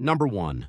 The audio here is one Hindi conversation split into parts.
Number 1.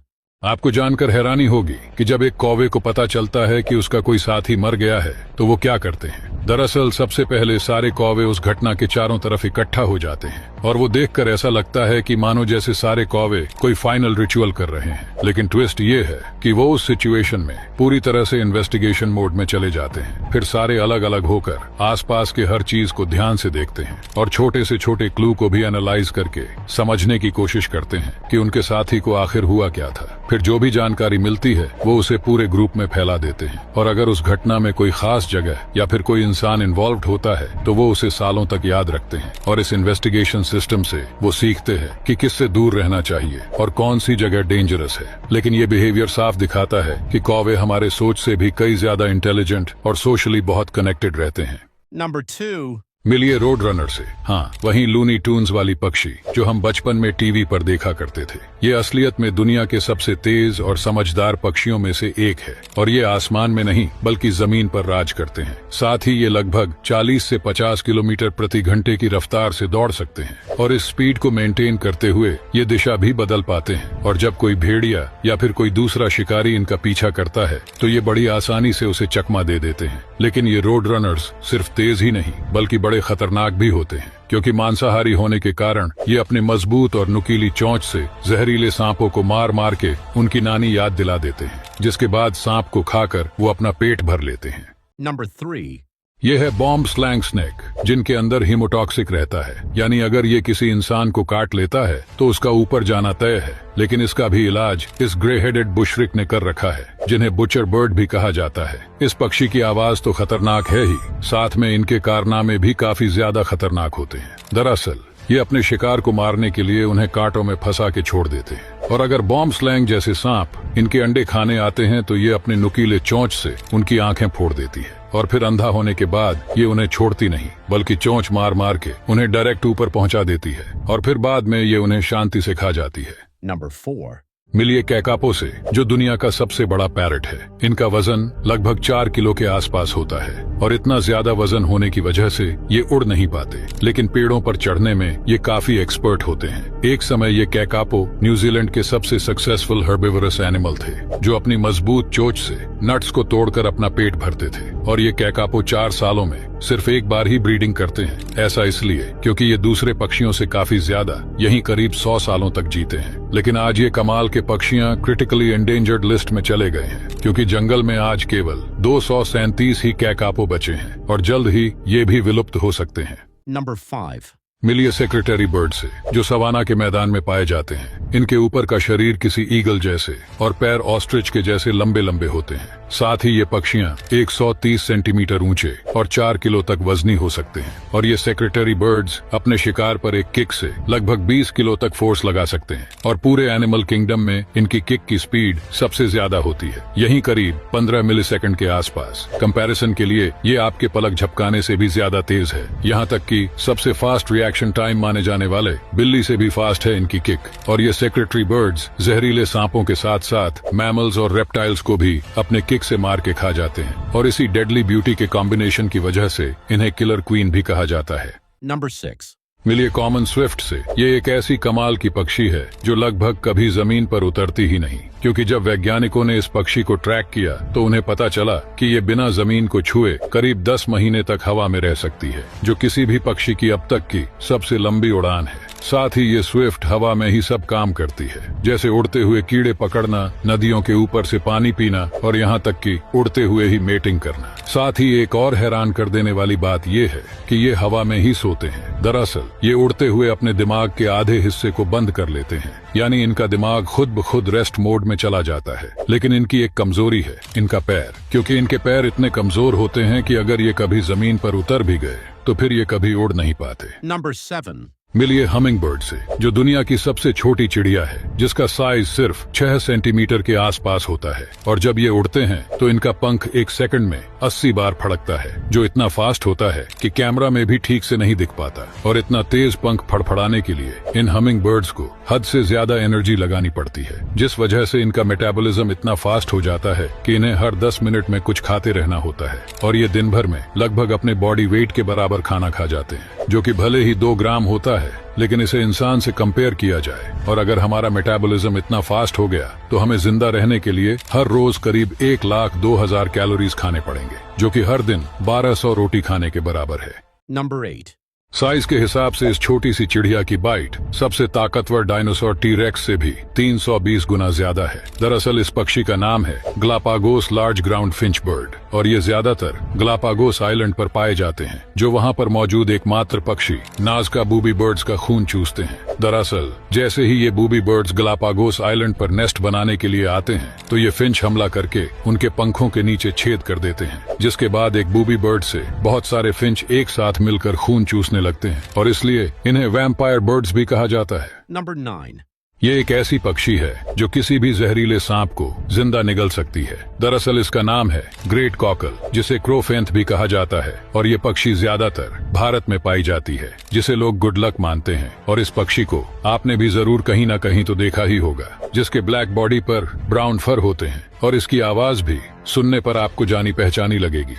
आपको जानकर हैरानी होगी कि जब एक कौवे को पता चलता है कि उसका कोई साथी मर गया है तो वो क्या करते हैं। दरअसल सबसे पहले सारे कौवे उस घटना के चारों तरफ इकट्ठा हो जाते हैं और वो देखकर ऐसा लगता है कि मानो जैसे सारे कौवे कोई फाइनल रिचुअल कर रहे हैं। लेकिन ट्विस्ट ये है कि वो उस सिचुएशन में पूरी तरह से इन्वेस्टिगेशन मोड में चले जाते हैं। फिर सारे अलग अलग होकर आसपास के हर चीज को ध्यान से देखते हैं और छोटे से छोटे क्लू को भी एनालाइज करके समझने की कोशिश करते हैं कि उनके साथी को आखिर हुआ क्या था। फिर जो भी जानकारी मिलती है वो उसे पूरे ग्रुप में फैला देते हैं और अगर उस घटना में कोई खास जगह या फिर कोई इंसान इन्वॉल्व होता है तो वो उसे सालों तक याद रखते हैं और इस इन्वेस्टिगेशन सिस्टम से वो सीखते हैं कि किससे दूर रहना चाहिए और कौन सी जगह डेंजरस है। लेकिन ये बिहेवियर साफ दिखाता है कि कौवे हमारे सोच से भी कई ज्यादा इंटेलिजेंट और सोशली बहुत कनेक्टेड रहते हैं। Number 2. मिलिए रोड रनर से। हाँ, वही लूनी टून्स वाली पक्षी जो हम बचपन में टीवी पर देखा करते थे। ये असलियत में दुनिया के सबसे तेज और समझदार पक्षियों में से एक है और ये आसमान में नहीं बल्कि जमीन पर राज करते हैं। साथ ही ये लगभग 40 से 50 किलोमीटर प्रति घंटे की रफ्तार से दौड़ सकते हैं और इस स्पीड को मेंटेन करते हुए ये दिशा भी बदल पाते हैं और जब कोई भेड़िया या फिर कोई दूसरा शिकारी इनका पीछा करता है तो ये बड़ी आसानी से उसे चकमा दे देते हैं। लेकिन ये रोड रनर्स सिर्फ तेज ही नहीं बल्कि बड़े खतरनाक भी होते हैं क्योंकि मांसाहारी होने के कारण ये अपने मजबूत और नुकीली चोंच से जहरीले सांपों को मार मार के उनकी नानी याद दिला देते हैं, जिसके बाद सांप को खाकर वो अपना पेट भर लेते हैं। Number 3. ये है बॉम्ब स्लैंग स्नेक, जिनके अंदर हीमोटॉक्सिक रहता है, यानी अगर ये किसी इंसान को काट लेता है तो उसका ऊपर जाना तय है। लेकिन इसका भी इलाज इस ग्रे हेडेड बुशरिक ने कर रखा है, जिन्हें बुचर बर्ड भी कहा जाता है। इस पक्षी की आवाज तो खतरनाक है ही, साथ में इनके कारनामे भी काफी ज्यादा खतरनाक होते हैं। दरअसल ये अपने शिकार को मारने के लिए उन्हें कांटों में फंसा के छोड़ देते हैं और अगर बॉम्ब स्लैंग जैसे सांप इनके अंडे खाने आते हैं तो ये अपने नुकीले चोंच से उनकी आंखें फोड़ देती है और फिर अंधा होने के बाद ये उन्हें छोड़ती नहीं बल्कि चोंच मार मार के उन्हें डायरेक्ट ऊपर पहुंचा देती है और फिर बाद में ये उन्हें शांति से खा जाती है। Number 4. मिलिए कैकापो से, जो दुनिया का सबसे बड़ा पैरट है। इनका वजन लगभग 4 किलो के आसपास होता है और इतना ज्यादा वजन होने की वजह से ये उड़ नहीं पाते, लेकिन पेड़ों पर चढ़ने में ये काफी एक्सपर्ट होते हैं। एक समय ये कैकापो न्यूजीलैंड के सबसे सक्सेसफुल हर्बिवरस एनिमल थे, जो अपनी मजबूत चोंच से नट्स को तोड़कर अपना पेट भरते थे और ये कैकापो 4 सालों में सिर्फ एक बार ही ब्रीडिंग करते हैं। ऐसा इसलिए क्योंकि ये दूसरे पक्षियों से काफी ज्यादा, यहीं करीब 100 सालों तक जीते हैं। लेकिन आज ये कमाल के पक्षियां क्रिटिकली एंडेंजर्ड लिस्ट में चले गए हैं क्योंकि जंगल में आज केवल 237 ही कैकापो बचे हैं और जल्द ही ये भी विलुप्त हो सकते हैं। Number 5. मिलिए सेक्रेटरी बर्ड से, जो सवाना के मैदान में पाए जाते हैं। इनके ऊपर का शरीर किसी ईगल जैसे और पैर ऑस्ट्रिच के जैसे लंबे लंबे होते हैं। साथ ही ये पक्षियां 130 सेंटीमीटर ऊंचे और 4 किलो तक वजनी हो सकते हैं और ये सेक्रेटरी बर्ड्स अपने शिकार पर एक किक से लगभग 20 किलो तक फोर्स लगा सकते हैं और पूरे एनिमल किंगडम में इनकी किक की स्पीड सबसे ज्यादा होती है, यही करीब 15 मिलीसेकंड के आसपास। कंपैरिजन के लिए ये आपके पलक झपकाने से भी ज्यादा तेज है। यहाँ तक कि सबसे फास्ट रिएक्शन टाइम माने जाने वाले बिल्ली से भी फास्ट है इनकी किक। और ये सेक्रेटरी बर्ड्स जहरीले सांपों के साथ साथ मैमल्स और रेप्टाइल्स को भी अपने किक से मार के खा जाते हैं और इसी डेडली ब्यूटी के कॉम्बिनेशन की वजह से इन्हें किलर क्वीन भी कहा जाता है। Number 6. मिलिए कॉमन स्विफ्ट से। ये एक ऐसी कमाल की पक्षी है जो लगभग कभी जमीन पर उतरती ही नहीं, क्योंकि जब वैज्ञानिकों ने इस पक्षी को ट्रैक किया तो उन्हें पता चला कि ये बिना जमीन को छुए करीब 10 महीने तक हवा में रह सकती है, जो किसी भी पक्षी की अब तक की सबसे लंबी उड़ान है। साथ ही ये स्विफ्ट हवा में ही सब काम करती है, जैसे उड़ते हुए कीड़े पकड़ना, नदियों के ऊपर से पानी पीना और यहाँ तक कि उड़ते हुए ही मेटिंग करना। साथ ही एक और हैरान कर देने वाली बात ये है कि ये हवा में ही सोते हैं। दरअसल ये उड़ते हुए अपने दिमाग के आधे हिस्से को बंद कर लेते हैं, यानी इनका दिमाग खुद ब खुद रेस्ट मोड में चला जाता है। लेकिन इनकी एक कमजोरी है, इनका पैर, क्योंकि इनके पैर इतने कमजोर होते हैं कि अगर ये कभी जमीन पर उतर भी गए तो फिर ये कभी उड़ नहीं पाते। Number 7. मिलिए हमिंग बर्ड से, जो दुनिया की सबसे छोटी चिड़िया है, जिसका साइज सिर्फ 6 सेंटीमीटर के आसपास होता है और जब ये उड़ते हैं तो इनका पंख एक सेकंड में 80 बार फड़कता है, जो इतना फास्ट होता है कि कैमरा में भी ठीक से नहीं दिख पाता। और इतना तेज पंख फड़फड़ाने के लिए इन हमिंग बर्ड्स को हद से ज्यादा एनर्जी लगानी पड़ती है, जिस वजह से इनका मेटाबॉलिज्म इतना फास्ट हो जाता है कि इन्हें हर 10 मिनट में कुछ खाते रहना होता है और ये दिन भर में लगभग अपने बॉडी वेट के बराबर खाना खा जाते हैं, जो कि भले ही 2 ग्राम होता है, लेकिन इसे इंसान से कंपेयर किया जाए और अगर हमारा मेटाबॉलिज्म इतना फास्ट हो गया तो हमें जिंदा रहने के लिए हर रोज करीब 1,02,000 कैलोरीज खाने पड़ेंगे, जो कि हर दिन 1200 रोटी खाने के बराबर है। Number 8. साइज के हिसाब से इस छोटी सी चिड़िया की बाइट सबसे ताकतवर डायनासोर टी-रेक्स से भी 320 गुना ज्यादा है। दरअसल इस पक्षी का नाम है Galapagos large ground Finch bird और ये ज्यादातर गलापागोस आइलैंड पर पाए जाते हैं, जो वहाँ पर मौजूद एकमात्र पक्षी नाज़का बूबी बर्ड्स का खून चूसते हैं। दरअसल जैसे ही ये बूबी बर्ड्स गलापागोस आइलैंड पर नेस्ट बनाने के लिए आते हैं तो ये फिंच हमला करके उनके पंखों के नीचे छेद कर देते हैं, जिसके बाद एक बूबी बर्ड से बहुत सारे फिंच एक साथ मिलकर खून चूसने लगते हैं और इसलिए इन्हें वैम्पायर बर्ड्स भी कहा जाता है। Number 9. ये एक ऐसी पक्षी है जो किसी भी जहरीले सांप को जिंदा निगल सकती है। दरअसल इसका नाम है ग्रेट कॉकल, जिसे क्रोफेंथ भी कहा जाता है और ये पक्षी ज्यादातर भारत में पाई जाती है, जिसे लोग गुड लक मानते हैं। और इस पक्षी को आपने भी जरूर कहीं ना कहीं तो देखा ही होगा, जिसके ब्लैक बॉडी पर ब्राउन फर होते हैं और इसकी आवाज भी सुनने पर आपको जानी पहचानी लगेगी।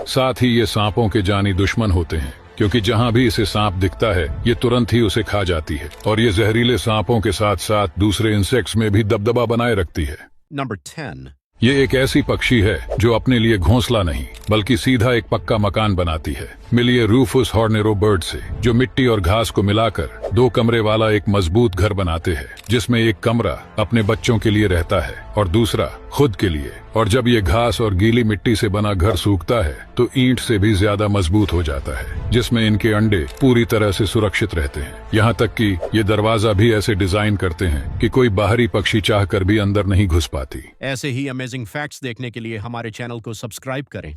साथ ही ये सांपों के जानी दुश्मन होते हैं, क्योंकि जहां भी इसे सांप दिखता है ये तुरंत ही उसे खा जाती है और ये जहरीले सांपों के साथ साथ दूसरे इंसेक्ट्स में भी दबदबा बनाए रखती है। Number 10. ये एक ऐसी पक्षी है जो अपने लिए घोंसला नहीं बल्कि सीधा एक पक्का मकान बनाती है। मिलिए रूफुस हॉर्नेरो बर्ड से, जो मिट्टी और घास को मिलाकर 2 कमरे वाला एक मजबूत घर बनाते हैं, जिसमें एक कमरा अपने बच्चों के लिए रहता है और दूसरा खुद के लिए। और जब ये घास और गीली मिट्टी से बना घर सूखता है तो ईंट से भी ज्यादा मजबूत हो जाता है, जिसमें इनके अंडे पूरी तरह से सुरक्षित रहते हैं। यहाँ तक कि ये दरवाजा भी ऐसे डिजाइन करते हैं कि कोई बाहरी पक्षी चाहकर भी अंदर नहीं घुस पाती। ऐसे ही अमेजिंग फैक्ट्स देखने के लिए हमारे चैनल को सब्सक्राइब करें।